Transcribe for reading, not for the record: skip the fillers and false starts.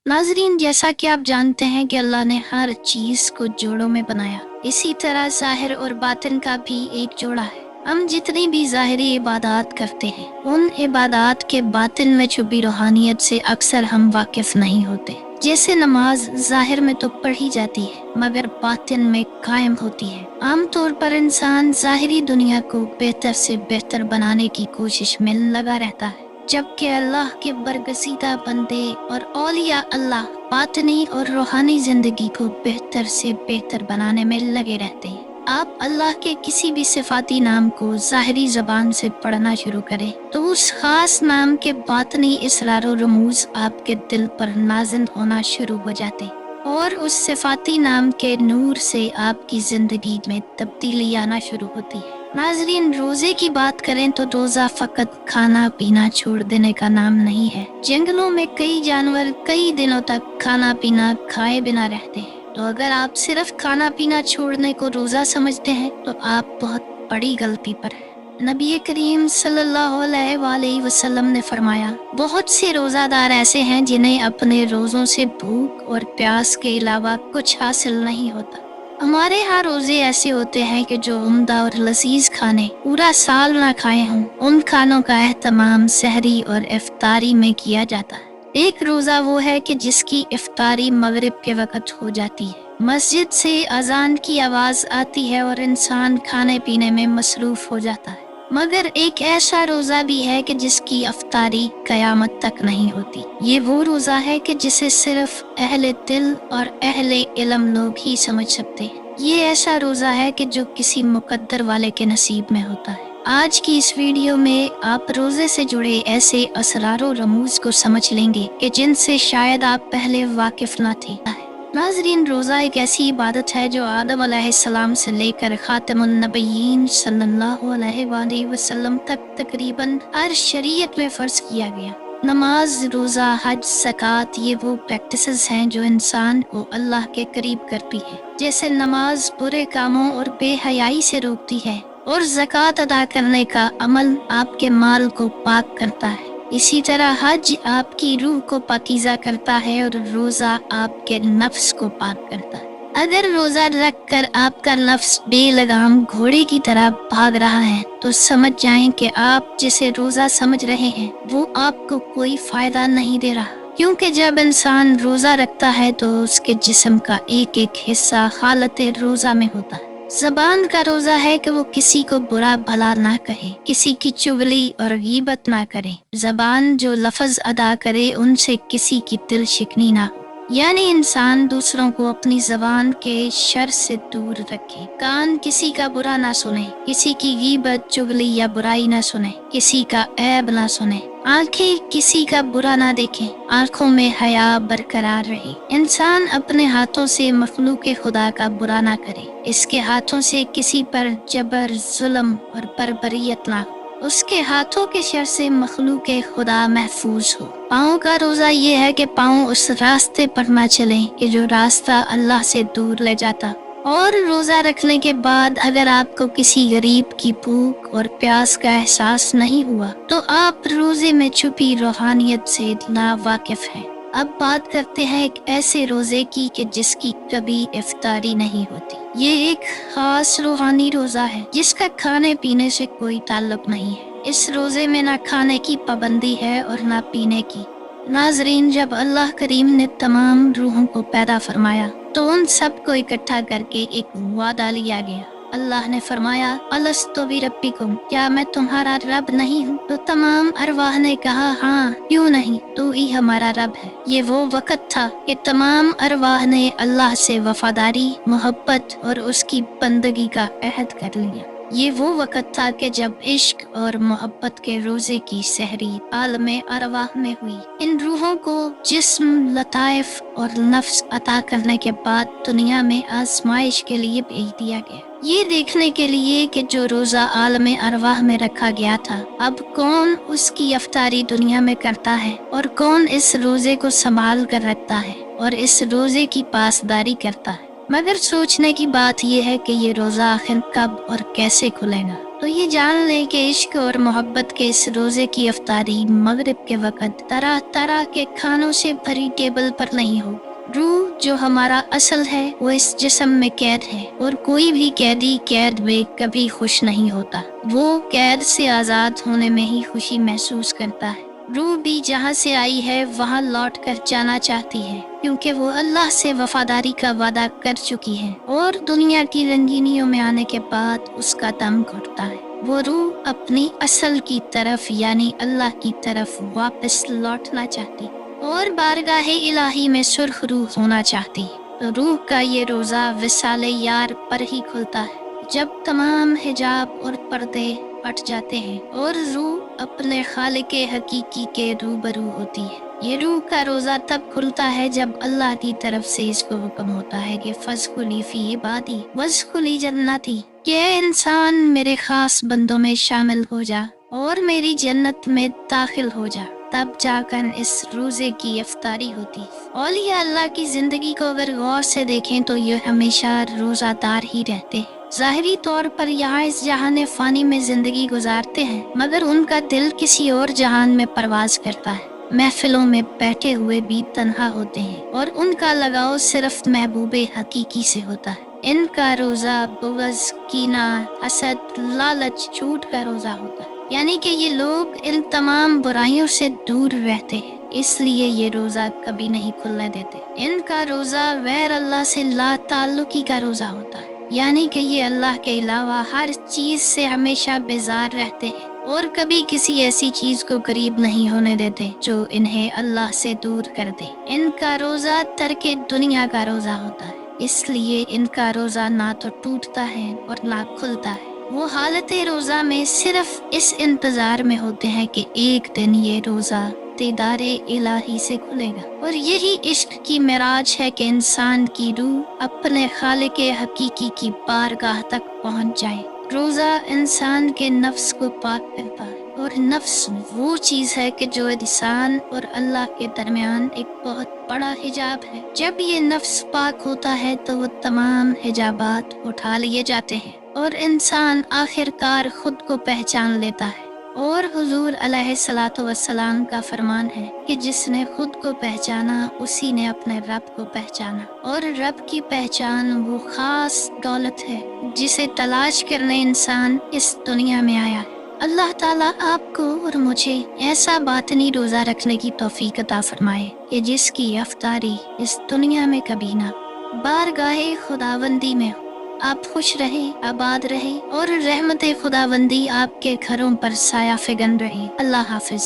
नाजरीन, जैसा कि आप जानते हैं कि अल्लाह ने हर चीज को जोड़ों में बनाया, इसी तरह जाहिर और बातिन का भी एक जोड़ा है। हम जितनी भी ज़ाहिरी इबादत करते हैं, उन इबादत के बातिन में छुपी रूहानियत से अक्सर हम वाकिफ नहीं होते। जैसे नमाज ज़ाहिर में तो पढ़ी जाती है मगर बातिन में कायम होती है। आमतौर पर इंसान ज़ाहिरी दुनिया को बेहतर से बेहतर बनाने की कोशिश में लगा रहता है, जबकि अल्लाह के बरगसीदा बंदे और औलिया अल्लाह बातनी और रूहानी जिंदगी को बेहतर से बेहतर बनाने में लगे रहते हैं। आप अल्लाह के किसी भी सिफाती नाम को ज़ाहिरी ज़बान से पढ़ना शुरू करें तो उस खास नाम के बातनी इसरार और रमूज आपके दिल पर नाज़िल होना शुरू हो जाते और उस सिफाती नाम के नूर से आपकी जिंदगी में तब्दीली आना शुरू होती है। नाजरीन, रोजे की बात करें तो रोजा फकत खाना पीना छोड़ देने का नाम नहीं है। जंगलों में कई जानवर कई दिनों तक खाना पीना खाए बिना रहते हैं, तो अगर आप सिर्फ खाना पीना छोड़ने को रोजा समझते हैं तो आप बहुत बड़ी गलती पर हैं। नबी करीम सल्लल्लाहु अलैहि वसल्लम ने फरमाया, बहुत से रोजादार ऐसे हैं जिन्हें अपने रोजों से भूख और प्यास के अलावा कुछ हासिल नहीं होता। हमारे यहाँ रोजे ऐसे होते हैं कि जो उम्दा और लजीज खाने पूरा साल ना खाए हों, उन खानों का एहतमाम सहरी और इफ्तारी में किया जाता है। एक रोजा वो है कि जिसकी इफ्तारी मगरिब के वक़्त हो जाती है, मस्जिद से अजान की आवाज आती है और इंसान खाने पीने में मसरूफ हो जाता है। मगर एक ऐसा रोजा भी है कि जिसकी अफ्तारी कयामत तक नहीं होती। ये वो रोजा है कि जिसे सिर्फ अहले दिल और अहले इल्म लोग ही समझ सकते हैं। ये ऐसा रोजा है कि जो किसी मुकद्दर वाले के नसीब में होता है। आज की इस वीडियो में आप रोजे से जुड़े ऐसे असरारो रमूज को समझ लेंगे कि जिनसे शायद आप पहले वाकिफ न थे। नाजरीन, रोज़ा एक ऐसी इबादत है जो आदम अलैहिस्सलाम से लेकर खातमुन नबिय्यीन सल्लल्लाहु अलैहि वसल्लम तक तकरीबन हर शरीयत में फ़र्ज किया गया। नमाज, रोज़ा, हज, ज़कात ये वो प्रैक्टिसेस हैं जो इंसान को अल्लाह के करीब करती है। जैसे नमाज बुरे कामों और बेहयाई से रोकती है और ज़कात अदा करने का अमल आपके माल को पाक करता है। इसी तरह हज आपकी रूह को पाकीज़ा करता है और रोज़ा आपके नफ्स को पाक करता है। अगर रोज़ा रख कर आपका नफ्स बेलगाम घोड़े की तरह भाग रहा है तो समझ जाएं कि आप जिसे रोज़ा समझ रहे हैं वो आपको कोई फायदा नहीं दे रहा, क्योंकि जब इंसान रोज़ा रखता है तो उसके जिस्म का एक एक हिस्सा हालत रोज़ा में होता है। ज़बान का रोज़ा है कि वो किसी को बुरा भला ना कहे, किसी की चुगली और गीबत ना करे। ज़बान जो लफ्ज़ अदा करे उनसे किसी की दिल शिकनी ना हो, यानी इंसान दूसरों को अपनी ज़बान के शर से दूर रखे। कान किसी का बुरा ना सुने, किसी की गीबत चुगली या बुराई ना सुने, किसी का ऐब ना सुने। आंखें किसी का बुरा ना देखें, आंखों में हया बरकरार रहे। इंसान अपने हाथों से मखलूक खुदा का बुरा ना करे, इसके हाथों से किसी पर जबर जुल्म और बर्बरियत ना हो, उसके हाथों के शर से मखलूक खुदा महफूज हो। पाँव का रोज़ा ये है कि पाँव उस रास्ते पर ना चले कि जो रास्ता अल्लाह से दूर ले जाता। और रोज़ा रखने के बाद अगर आपको किसी गरीब की भूख और प्यास का एहसास नहीं हुआ तो आप रोजे में छुपी रूहानियत से नावाकिफ हैं। अब बात करते हैं एक ऐसे रोजे की कि जिसकी कभी इफ्तारी नहीं होती। ये एक खास रूहानी रोजा है जिसका खाने पीने से कोई ताल्लुक नहीं है। इस रोजे में ना खाने की पाबंदी है और ना पीने की। नाजरीन, जब अल्लाह करीम ने तमाम रूहों को पैदा फरमाया तो उन सब को इकट्ठा करके एक वादा लिया गया। अल्लाह ने फरमाया, अलस्तु बिरब्बिकुम, क्या मैं तुम्हारा रब नहीं हूँ? तो तमाम अरवाह ने कहा, हाँ, क्यों नहीं, तू ही हमारा रब है। ये वो वक़्त था कि तमाम अरवाह ने अल्लाह से वफादारी, मोहब्बत और उसकी बंदगी का अहद कर लिया। ये वो वक़्त था कि जब इश्क और मोहब्बत के रोजे की सहरी आलमे अरवाह में हुई। इन रूहों को जिस्म, लताइफ और नफ्स अता करने के बाद दुनिया में आजमाइश के लिए भेज दिया गया, ये देखने के लिए कि जो रोजा आलमे अरवाह में रखा गया था अब कौन उसकी अफ्तारी दुनिया में करता है और कौन इस रोजे को संभाल कर रखता है और इस रोजे की पासदारी करता है। मगर सोचने की बात यह है कि ये रोजा आखिर कब और कैसे खुलेगा। تو یہ جان لیں کہ عشق اور محبت کے اس روزے کی افطاری مغرب کے وقت طرح طرح کے کھانوں سے بھری ٹیبل پر نہیں ہو۔ روح جو ہمارا اصل ہے وہ اس جسم میں قید ہے، اور کوئی بھی قیدی قید میں کبھی خوش نہیں ہوتا، وہ قید سے آزاد ہونے میں ہی خوشی محسوس کرتا ہے۔ روح بھی جہاں سے آئی ہے وہاں لوٹ کر جانا چاہتی ہے، کیونکہ وہ اللہ سے وفاداری کا وعدہ کر چکی ہے، اور دنیا کی رنگینیوں میں آنے کے بعد اس کا دم گھٹتا ہے۔ وہ روح اپنی اصل کی طرف یعنی اللہ کی طرف واپس لوٹنا چاہتی اور بارگاہ الہی میں سرخ روح ہونا چاہتی۔ تو روح کا یہ روزہ وصال یار پر ہی کھلتا ہے، جب تمام حجاب اور پردے ہٹ جاتے ہیں اور روح اپنے خالق حقیقی کے روبرو ہوتی ہے۔ یہ روح کا روزہ تب کھلتا ہے جب اللہ کی طرف سے اس کو حکم ہوتا ہے کہ فَاذْكُرِي فِي عِبَادِي وَادْخُلِي جَنَّتِي، کہ اے انسان میرے خاص بندوں میں شامل ہو جا اور میری جنت میں داخل ہو جا، تب جا کر اس روزے کی افطاری ہوتی۔ اولیاء اللہ کی زندگی کو اگر غور سے دیکھیں تو یہ ہمیشہ روزہ دار ہی رہتے ہیں۔ ظاہری طور پر یہاں اس جہان فانی میں زندگی گزارتے ہیں، مگر ان کا دل کسی اور جہان میں پرواز کرتا ہے۔ محفلوں میں بیٹھے ہوئے بھی تنہا ہوتے ہیں، اور ان کا لگاؤ صرف محبوب حقیقی سے ہوتا ہے۔ ان کا روزہ بغض، کینہ، حسد، لالچ، جھوٹ کا روزہ ہوتا ہے، یعنی کہ یہ لوگ ان تمام برائیوں سے دور رہتے ہیں، اس لیے یہ روزہ کبھی نہیں کھلنے دیتے۔ ان کا روزہ غیر اللہ سے لا تعلقی کا روزہ ہوتا ہے، یعنی کہ یہ اللہ کے علاوہ ہر چیز سے ہمیشہ بیزار رہتے ہیں اور کبھی کسی ایسی چیز کو قریب نہیں ہونے دیتے جو انہیں اللہ سے دور کر دے۔ ان کا روزہ ترک دنیا کا روزہ ہوتا ہے، اس لیے ان کا روزہ نہ تو ٹوٹتا ہے اور نہ کھلتا ہے۔ وہ حالت روزہ میں صرف اس انتظار میں ہوتے ہیں کہ ایک دن یہ روزہ دیدار الہی سے کھلے گا، اور یہی عشق کی معراج ہے کہ انسان کی روح اپنے خالق حقیقی کی بارگاہ تک پہنچ جائے۔ روزہ انسان کے نفس کو پاک کرتا ہے، اور نفس وہ چیز ہے کہ جو انسان اور اللہ کے درمیان ایک بہت بڑا حجاب ہے۔ جب یہ نفس پاک ہوتا ہے تو وہ تمام حجابات اٹھا لیے جاتے ہیں اور انسان آخر کار خود کو پہچان لیتا ہے۔ اور حضور علیہ الصلوۃ والسلام کا فرمان ہے کہ جس نے خود کو پہچانا اسی نے اپنے رب کو پہچانا، اور رب کی پہچان وہ خاص دولت ہے جسے تلاش کرنے انسان اس دنیا میں آیا ہے۔ اللہ تعالیٰ آپ کو اور مجھے ایسا باطنی روزہ رکھنے کی توفیق عطا فرمائے کہ جس کی افطاری اس دنیا میں کبھی نہ بارگاہ خداوندی میں ہو۔ آپ خوش رہیں، آباد رہیں، اور رحمت خداوندی آپ کے گھروں پر سایہ فگن رہے۔ اللہ حافظ۔